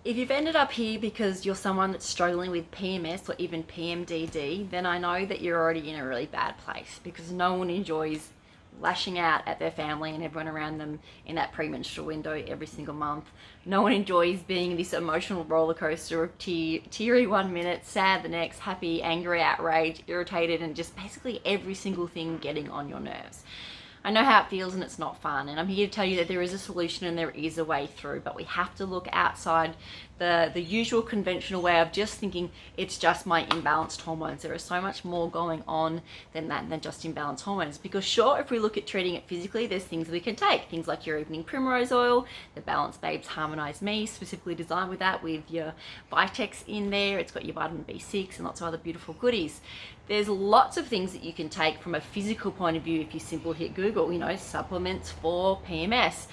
If you've ended up here because you're someone that's struggling with PMS or even PMDD, then I know that you're already in a really bad place, because no one enjoys lashing out at their family and everyone around them in that premenstrual window every single month. No one enjoys being this emotional roller coaster of teary 1 minute, sad the next, happy, angry, outraged, irritated, and just basically every single thing getting on your nerves. I know how it feels and it's not fun, and I'm here to tell you that there is a solution and there is a way through, but we have to look outside the usual conventional way of just thinking it's just my imbalanced hormones. There is so much more going on than that, than just imbalanced hormones. Because sure, if we look at treating it physically, there's things we can take. Things like your evening primrose oil, the Balance Babes Harmonized Me, specifically designed with that, with your Vitex in there. It's got your vitamin B6 and lots of other beautiful goodies. There's lots of things that you can take from a physical point of view if you simply hit Google, supplements for PMS.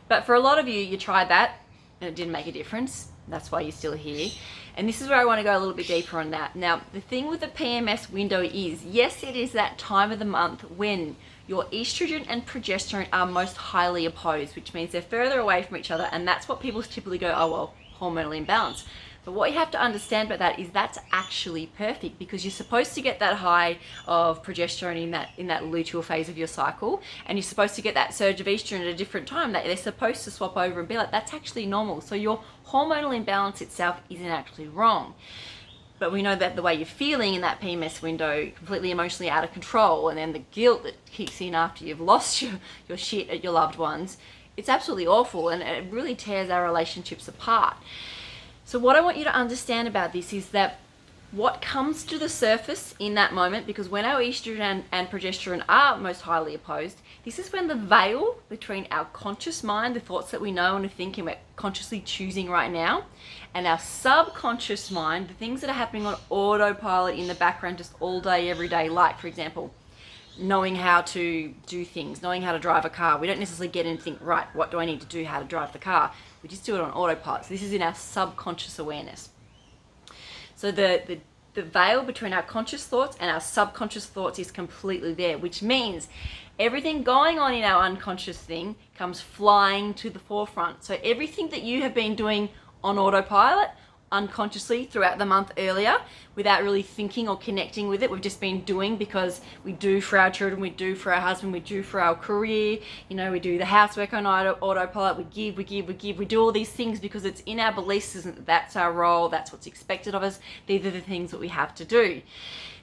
But for a lot of you, you tried that and it didn't make a difference. That's why you're still here. And this is where I want to go a little bit deeper on that. Now, the thing with the PMS window is, yes, it is that time of the month when your estrogen and progesterone are most highly opposed, which means they're further away from each other. And that's what people typically go, oh, well, hormonal imbalance. But what you have to understand about that is that's actually perfect, because you're supposed to get that high of progesterone in that luteal phase of your cycle, and you're supposed to get that surge of estrogen at a different time. That they're supposed to swap over and be like, that's actually normal. So your hormonal imbalance itself isn't actually wrong. But we know that the way you're feeling in that PMS window, completely emotionally out of control, and then the guilt that kicks in after you've lost your shit at your loved ones, it's absolutely awful, and it really tears our relationships apart. So what I want you to understand about this is that what comes to the surface in that moment, because when our estrogen and progesterone are most highly opposed, this is when the veil between our conscious mind, the thoughts that we know and are thinking we're consciously choosing right now, and our subconscious mind, the things that are happening on autopilot in the background just all day, every day, like, for example, knowing how to do things, knowing how to drive a car. We don't necessarily get in and think, right, what do I need to do, how to drive the car? We just do it on autopilot. So this is in our subconscious awareness. So the veil between our conscious thoughts and our subconscious thoughts is completely there, which means everything going on in our unconscious thing comes flying to the forefront. So everything that you have been doing on autopilot, unconsciously throughout the month earlier, without really thinking or connecting with it, we've just been doing because we do for our children, we do for our husband, we do for our career, we do the housework on autopilot, we do all these things because it's in our belief system that that's our role, that's what's expected of us, these are the things that we have to do.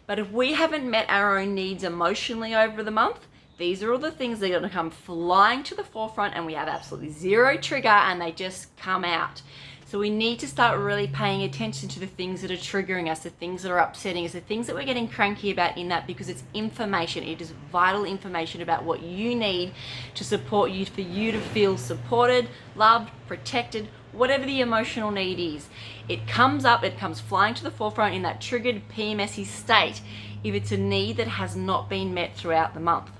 But if we haven't met our own needs emotionally over the month, these are all the things that are going to come flying to the forefront, and we have absolutely zero trigger and they just come out. So we need to start really paying attention to the things that are triggering us, the things that are upsetting us, the things that we're getting cranky about in that, because it's information. It is vital information about what you need to support you, for you to feel supported, loved, protected, whatever the emotional need is. It comes up, it comes flying to the forefront in that triggered PMSy state if it's a need that has not been met throughout the month.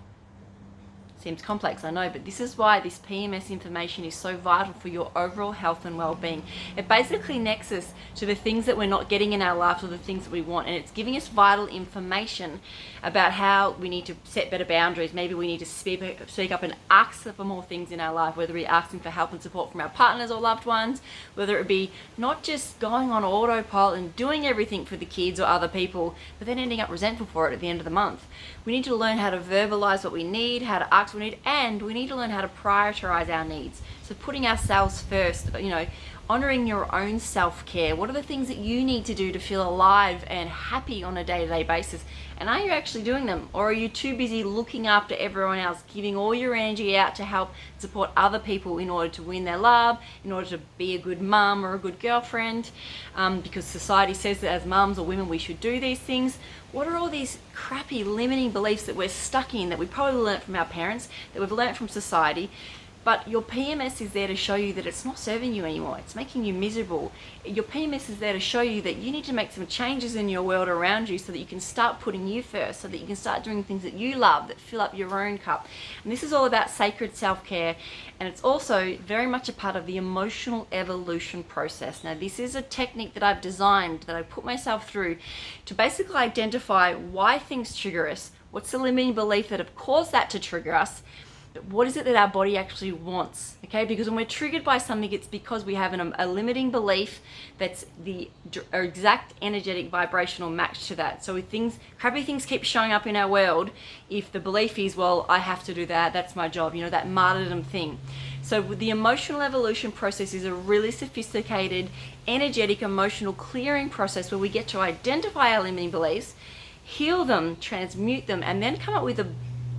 Seems complex, I know, but this is why this PMS information is so vital for your overall health and well-being. It basically connects us to the things that we're not getting in our lives or the things that we want, and it's giving us vital information about how we need to set better boundaries. Maybe we need to speak up and ask for more things in our life, whether we're asking for help and support from our partners or loved ones, whether it be not just going on autopilot and doing everything for the kids or other people, but then ending up resentful for it at the end of the month. We need to learn how to verbalize what we need, how to ask what we need, and we need to learn how to prioritize our needs. So putting ourselves first, honoring your own self-care. What are the things that you need to do to feel alive and happy on a day-to-day basis? And are you actually doing them? Or are you too busy looking after everyone else, giving all your energy out to help support other people in order to win their love, in order to be a good mum or a good girlfriend? Because society says that as mums or women we should do these things. What are all these crappy limiting beliefs that we're stuck in, that we probably learnt from our parents, that we've learnt from society? But your PMS is there to show you that it's not serving you anymore. It's making you miserable. Your PMS is there to show you that you need to make some changes in your world around you so that you can start putting you first, so that you can start doing things that you love, that fill up your own cup. And this is all about sacred self-care, and it's also very much a part of the emotional evolution process. Now, this is a technique that I've designed, that I put myself through to basically identify why things trigger us, what's the limiting belief that have caused that to trigger us, what is it that our body actually wants, okay? Because when we're triggered by something, it's because we have a limiting belief that's the exact energetic vibrational match to that. So if crappy things keep showing up in our world, if the belief is, well, I have to do that, that's my job, that martyrdom thing. So the emotional evolution process is a really sophisticated, energetic, emotional clearing process where we get to identify our limiting beliefs, heal them, transmute them, and then come up with a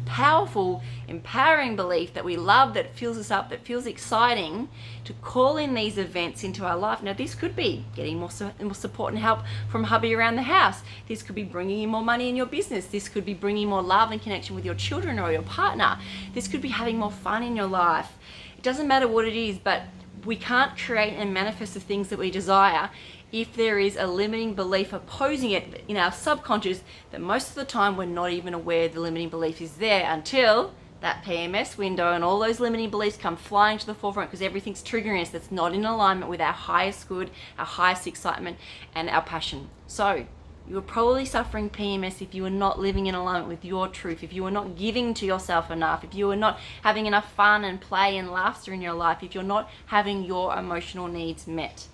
powerful, empowering belief that we love, that fills us up, that feels exciting, to call in these events into our life. Now, this could be getting more support and help from hubby around the house. This could be bringing in more money in your business. This could be bringing more love and connection with your children or your partner. This could be having more fun in your life. It doesn't matter what it is, but we can't create and manifest the things that we desire if there is a limiting belief opposing it in our subconscious, that most of the time we're not even aware the limiting belief is there until that PMS window and all those limiting beliefs come flying to the forefront, because everything's triggering us that's not in alignment with our highest good, our highest excitement, and our passion. So you are probably suffering PMS if you are not living in alignment with your truth, if you are not giving to yourself enough, if you are not having enough fun and play and laughter in your life, if you're not having your emotional needs met.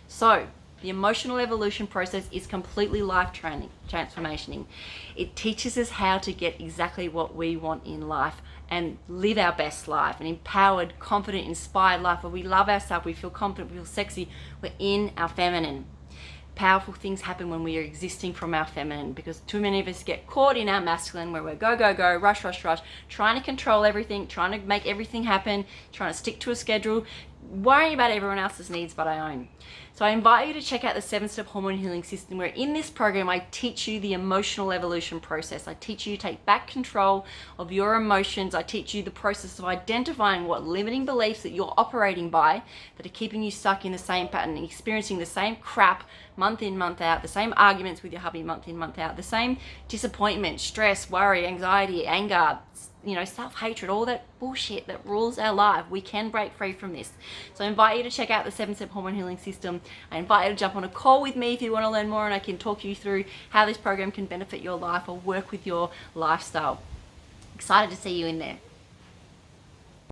So the emotional evolution process is completely life transformationing. It teaches us how to get exactly what we want in life and live our best life, an empowered, confident, inspired life where we love ourselves, we feel confident, we feel sexy, we're in our feminine. Powerful things happen when we are existing from our feminine, because too many of us get caught in our masculine where we're go, go, go, rush, rush, rush, trying to control everything, trying to make everything happen, trying to stick to a schedule, worrying about everyone else's needs but our own. So I invite you to check out the 7-step hormone healing system, where in this program I teach you the emotional evolution process. I teach you to take back control of your emotions. I teach you the process of identifying what limiting beliefs that you're operating by that are keeping you stuck in the same pattern, experiencing the same crap month in, month out, the same arguments with your hubby month in, month out, the same disappointment, stress, worry, anxiety, anger, self-hatred, all that bullshit that rules our life. We can break free from this. So I invite you to check out the 7-step hormone healing system. I invite you to jump on a call with me if you want to learn more, and I can talk you through how this program can benefit your life or work with your lifestyle. Excited to see you in there.